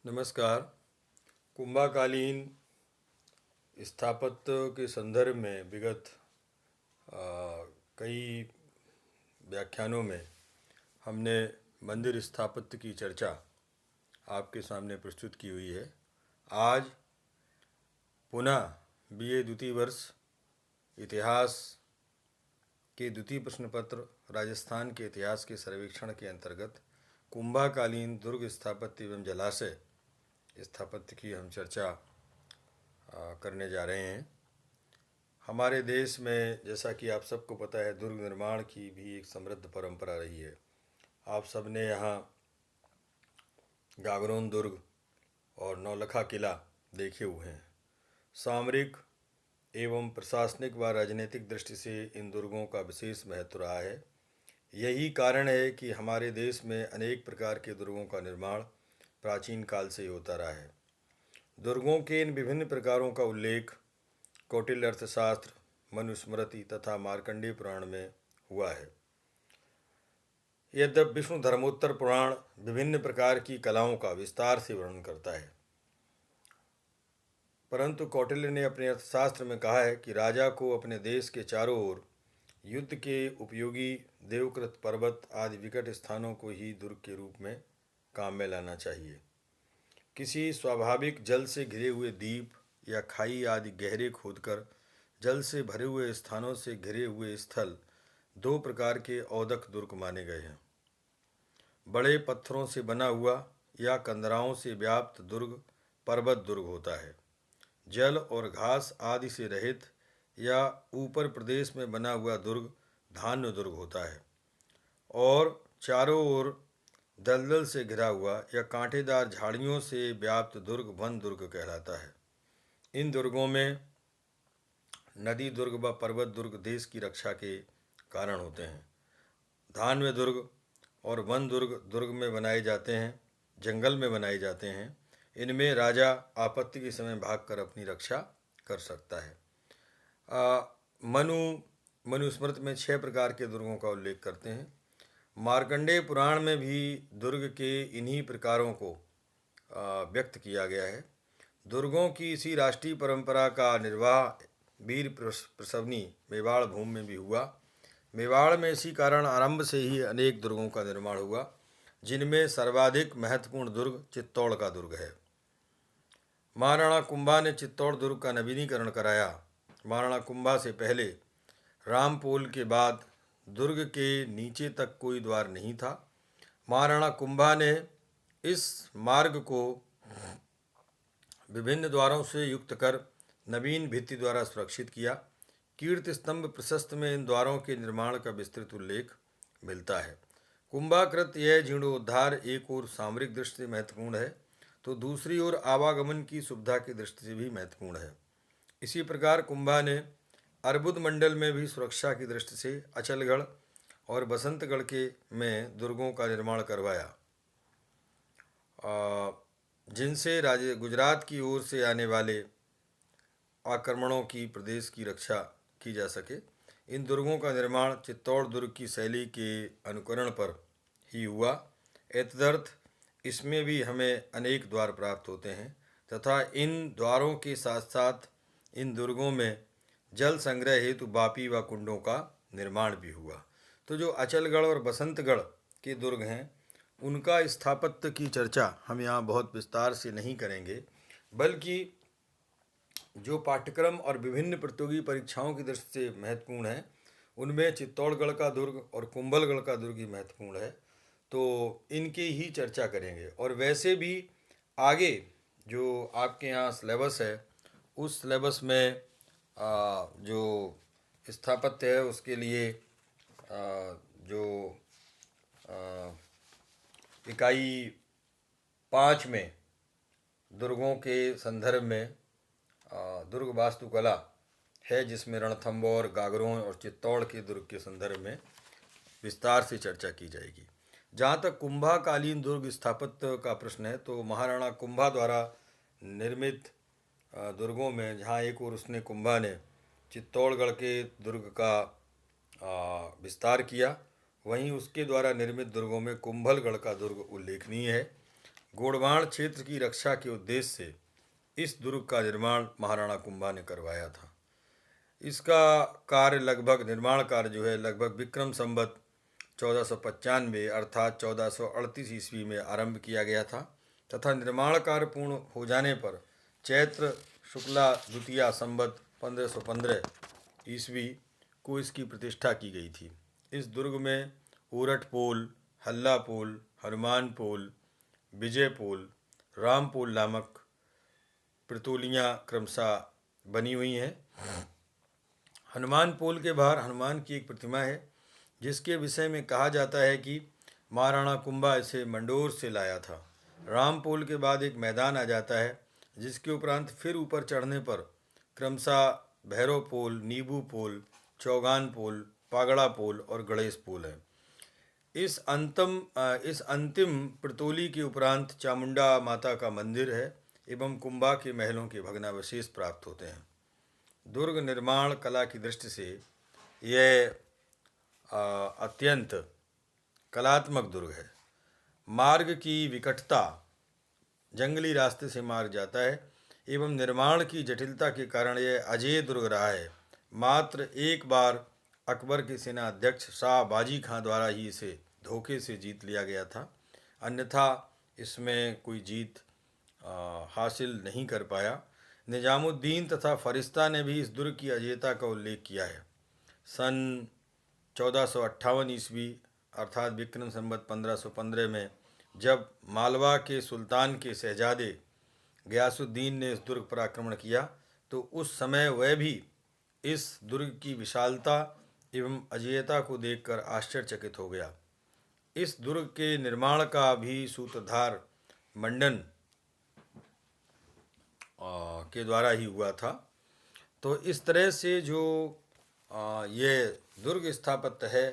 नमस्कार। कुंभाकालीन स्थापत्य के संदर्भ में विगत कई व्याख्यानों में हमने मंदिर स्थापत्य की चर्चा आपके सामने प्रस्तुत की हुई है। आज पुनः बीए द्वितीय वर्ष इतिहास के द्वितीय प्रश्न पत्र राजस्थान के इतिहास के सर्वेक्षण के अंतर्गत कुंभाकालीन दुर्ग स्थापत्य एवं जलाशय स्थापत्य की हम चर्चा करने जा रहे हैं। हमारे देश में जैसा कि आप सबको पता है, दुर्ग निर्माण की भी एक समृद्ध परंपरा रही है। आप सबने यहाँ गागरोन दुर्ग और नौलखा किला देखे हुए हैं। सामरिक एवं प्रशासनिक व राजनीतिक दृष्टि से इन दुर्गों का विशेष महत्व रहा है। यही कारण है कि हमारे देश में अनेक प्रकार के दुर्गों का निर्माण प्राचीन काल से ही होता रहा है। दुर्गों के इन विभिन्न प्रकारों का उल्लेख कौटिल्य अर्थशास्त्र, मनुस्मृति तथा मार्कंडेय पुराण में हुआ है। यद्यपि विष्णु धर्मोत्तर पुराण विभिन्न प्रकार की कलाओं का विस्तार से वर्णन करता है, परंतु कौटिल्य ने अपने अर्थशास्त्र में कहा है कि राजा को अपने देश के चारों ओर युद्ध के उपयोगी देवकृत पर्वत आदि विकट स्थानों को ही दुर्ग के रूप में काम में लाना चाहिए। किसी स्वाभाविक जल से घिरे हुए द्वीप या खाई आदि गहरे खोदकर जल से भरे हुए स्थानों से घिरे हुए स्थल दो प्रकार के औदक दुर्ग माने गए हैं। बड़े पत्थरों से बना हुआ या कंदराओं से व्याप्त दुर्ग पर्वत दुर्ग होता है। जल और घास आदि से रहित या ऊपर प्रदेश में बना हुआ दुर्ग धान्य दुर्ग होता है और चारों ओर दलदल से घिरा हुआ या कांटेदार झाड़ियों से व्याप्त दुर्ग वन दुर्ग कहलाता है। इन दुर्गों में नदी दुर्ग व पर्वत दुर्ग देश की रक्षा के कारण होते हैं। धान्य दुर्ग और वन दुर्ग दुर्ग में बनाए जाते हैं, जंगल में बनाए जाते हैं। इनमें राजा आपत्ति के समय भागकर अपनी रक्षा कर सकता है। मनुस्मृति में 6 प्रकार के दुर्गों का उल्लेख करते हैं। मार्कंडेय पुराण में भी दुर्ग के इन्हीं प्रकारों को व्यक्त किया गया है। दुर्गों की इसी राष्ट्रीय परंपरा का निर्वाह वीर प्रसवनी मेवाड़ भूमि में भी हुआ। मेवाड़ में इसी कारण आरंभ से ही अनेक दुर्गों का निर्माण हुआ, जिनमें सर्वाधिक महत्वपूर्ण दुर्ग चित्तौड़ का दुर्ग है। महाराणा कुंभा ने चित्तौड़ दुर्ग का नवीनीकरण कराया। महाराणा कुंभा से पहले रामपोल के बाद दुर्ग के नीचे तक कोई द्वार नहीं था। महाराणा कुंभा ने इस मार्ग को विभिन्न द्वारों से युक्त कर नवीन भित्ति द्वारा सुरक्षित किया। कीर्ति स्तंभ प्रशस्त में इन द्वारों के निर्माण का विस्तृत उल्लेख मिलता है। कुंभाकृत यह जीर्णोद्धार एक ओर सामरिक दृष्टि से महत्वपूर्ण है, तो दूसरी ओर आवागमन की सुविधा की दृष्टि से भी महत्वपूर्ण है। इसी प्रकार कुंभा ने अर्बुद मंडल में भी सुरक्षा की दृष्टि से अचलगढ़ और बसंतगढ़ के में दुर्गों का निर्माण करवाया, जिनसे राज्य गुजरात की ओर से आने वाले आक्रमणों की प्रदेश की रक्षा की जा सके। इन दुर्गों का निर्माण चित्तौड़ दुर्ग की शैली के अनुकरण पर ही हुआ। एतदर्थ इसमें भी हमें अनेक द्वार प्राप्त होते हैं तथा इन द्वारों के साथ साथ इन दुर्गों में जल संग्रह हेतु बापी व कुंडों का निर्माण भी हुआ। तो जो अचलगढ़ और बसंतगढ़ के दुर्ग हैं, उनका स्थापत्य की चर्चा हम यहाँ बहुत विस्तार से नहीं करेंगे, बल्कि जो पाठ्यक्रम और विभिन्न प्रतियोगी परीक्षाओं की दृष्टि से महत्वपूर्ण है, उनमें चित्तौड़गढ़ का दुर्ग और कुंभलगढ़ का दुर्ग ही महत्वपूर्ण है, तो इनकी ही चर्चा करेंगे। और वैसे भी आगे जो आपके यहाँ सिलेबस है, उस सिलेबस में जो स्थापत्य है उसके लिए जो इकाई 5 में दुर्गों के संदर्भ में दुर्ग वास्तुकला है, जिसमें रणथंबोर, गागरोन और चित्तौड़ के दुर्ग के संदर्भ में विस्तार से चर्चा की जाएगी। जहाँ तक कुंभाकालीन दुर्ग स्थापत्य का प्रश्न है, तो महाराणा कुंभा द्वारा निर्मित दुर्गों में जहाँ एक और उसने कुंभा ने चित्तौड़गढ़ के दुर्ग का विस्तार किया, वहीं उसके द्वारा निर्मित दुर्गों में कुंभलगढ़ का दुर्ग उल्लेखनीय है। गोड़वाण क्षेत्र की रक्षा के उद्देश्य से इस दुर्ग का निर्माण महाराणा कुंभा ने करवाया था। इसका निर्माण कार्य जो है लगभग विक्रम संवत 1495 अर्थात 1438 ईस्वी में आरंभ किया गया था तथा निर्माण कार्य पूर्ण हो जाने पर चैत्र शुक्ला द्वितीया संवत 1515 ईस्वी को इसकी प्रतिष्ठा की गई थी। इस दुर्ग में ऊरठ पोल, हल्ला पोल, हनुमान पोल, विजय पोल, राम पोल नामक प्रतोलियाँ क्रमशः बनी हुई हैं। हनुमान पोल के बाहर हनुमान की एक प्रतिमा है जिसके विषय में कहा जाता है कि महाराणा कुंभा इसे मंडोर से लाया था। राम पोल के बाद एक मैदान आ जाता है जिसके उपरांत फिर ऊपर चढ़ने पर क्रमशः भैरव पोल, नींबू पोल, चौगान पोल, पागड़ा पोल और गणेश पोल है। इस अंतिम प्रतोली के उपरांत चामुंडा माता का मंदिर है एवं कुंभा के महलों के भग्नावशेष प्राप्त होते हैं। दुर्ग निर्माण कला की दृष्टि से यह अत्यंत कलात्मक दुर्ग है। मार्ग की विकटता, जंगली रास्ते से मार्ग जाता है एवं निर्माण की जटिलता के कारण यह अजेय दुर्ग रहा है। मात्र एक बार अकबर के सेना अध्यक्ष शाह बाजी खां द्वारा ही इसे धोखे से जीत लिया गया था, अन्यथा इसमें कोई जीत हासिल नहीं कर पाया। निजामुद्दीन तथा फरिश्ता ने भी इस दुर्ग की अजेयता का उल्लेख किया है। सन 1458 ईस्वी अर्थात विक्रम संवत 1515 में जब मालवा के सुल्तान के शहजादे गयासुद्दीन ने इस दुर्ग पर आक्रमण किया तो उस समय वह भी इस दुर्ग की विशालता एवं अजेयता को देखकर आश्चर्यचकित हो गया। इस दुर्ग के निर्माण का भी सूत्रधार मंडन के द्वारा ही हुआ था। तो इस तरह से जो ये दुर्ग स्थापत्य है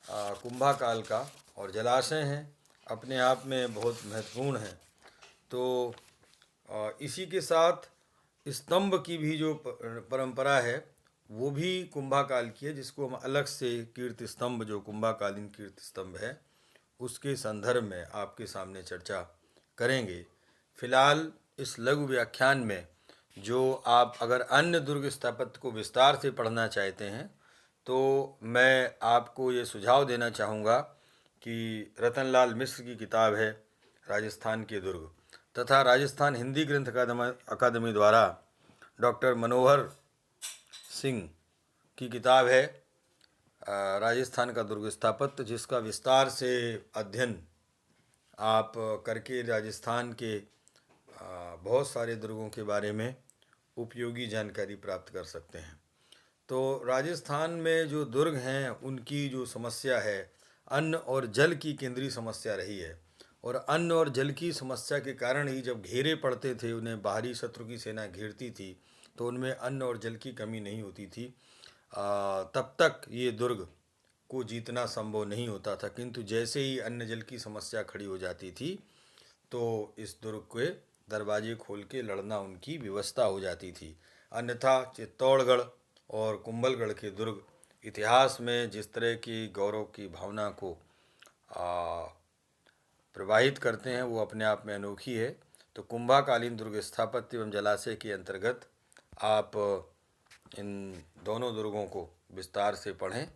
कुंभा काल का और जलाशय हैं अपने आप में बहुत महत्वपूर्ण हैं। तो इसी के साथ स्तंभ की भी जो परंपरा है वो भी कुंभा काल की है, जिसको हम अलग से कीर्ति स्तंभ जो कुंभाकालीन कीर्ति स्तंभ है उसके संदर्भ में आपके सामने चर्चा करेंगे। फिलहाल इस लघु व्याख्यान में जो आप अगर अन्य दुर्ग स्थापत्य को विस्तार से पढ़ना चाहते हैं तो मैं आपको ये सुझाव देना चाहूँगा कि रतनलाल मिश्र की किताब है राजस्थान के दुर्ग तथा राजस्थान हिंदी ग्रंथ अकादमी द्वारा डॉक्टर मनोहर सिंह की किताब है राजस्थान का दुर्ग स्थापत्य, जिसका विस्तार से अध्ययन आप करके राजस्थान के बहुत सारे दुर्गों के बारे में उपयोगी जानकारी प्राप्त कर सकते हैं। तो राजस्थान में जो दुर्ग हैं उनकी जो समस्या है अन्न और जल की केंद्रीय समस्या रही है और अन्न और जल की समस्या के कारण ही जब घेरे पड़ते थे, उन्हें बाहरी शत्रु की सेना घेरती थी तो उनमें अन्न और जल की कमी नहीं होती थी, तब तक ये दुर्ग को जीतना संभव नहीं होता था। किंतु जैसे ही अन्न जल की समस्या खड़ी हो जाती थी तो इस दुर्ग के दरवाजे खोल के लड़ना उनकी व्यवस्था हो जाती थी। अन्यथा चित्तौड़गढ़ और कुंभलगढ़ के दुर्ग इतिहास में जिस तरह की गौरव की भावना को प्रवाहित करते हैं वो अपने आप में अनोखी है। तो कुंभाकालीन दुर्ग स्थापत्य एवं जलाशय के अंतर्गत आप इन दोनों दुर्गों को विस्तार से पढ़ें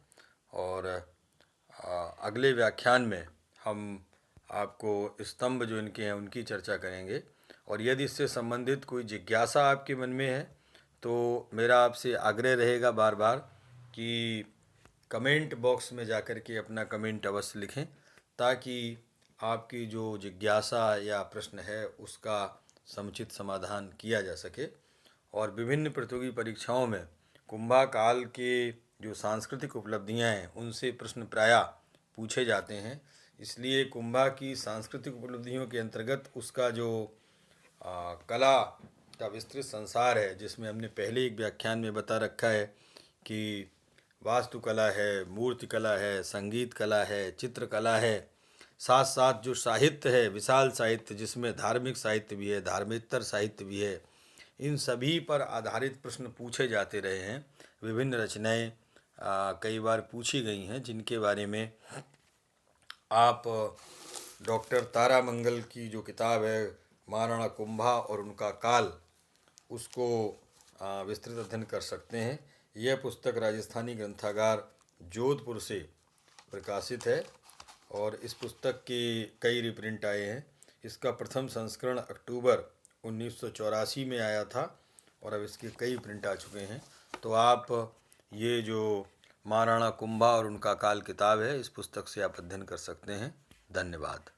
और अगले व्याख्यान में हम आपको स्तंभ जो इनके हैं उनकी चर्चा करेंगे। और यदि इससे संबंधित कोई जिज्ञासा आपके मन में है तो मेरा आपसे आग्रह रहेगा बार बार कि कमेंट बॉक्स में जाकर के अपना कमेंट अवश्य लिखें ताकि आपकी जो जिज्ञासा या प्रश्न है उसका समुचित समाधान किया जा सके। और विभिन्न प्रतियोगी परीक्षाओं में कुंभा काल के जो सांस्कृतिक उपलब्धियां हैं उनसे प्रश्न प्रायः पूछे जाते हैं, इसलिए कुंभा की सांस्कृतिक उपलब्धियों के अंतर्गत उसका जो कला का विस्तृत संसार है, जिसमें हमने पहले एक व्याख्यान में बता रखा है कि वास्तुकला है, मूर्तिकला है, संगीत कला है, चित्रकला है, साथ साथ जो साहित्य है विशाल साहित्य जिसमें धार्मिक साहित्य भी है, धार्मिकतर साहित्य भी है, इन सभी पर आधारित प्रश्न पूछे जाते रहे हैं। विभिन्न रचनाएं कई बार पूछी गई हैं जिनके बारे में आप डॉक्टर तारामंगल की जो किताब है महाराणा कुंभा और उनका काल, उसको विस्तृत अध्ययन कर सकते हैं। यह पुस्तक राजस्थानी ग्रंथागार जोधपुर से प्रकाशित है और इस पुस्तक के कई रिप्रिंट आए हैं। इसका प्रथम संस्करण अक्टूबर 1984 में आया था और अब इसके कई प्रिंट आ चुके हैं। तो आप ये जो महाराणा कुंभा और उनका काल किताब है, इस पुस्तक से आप अध्ययन कर सकते हैं। धन्यवाद।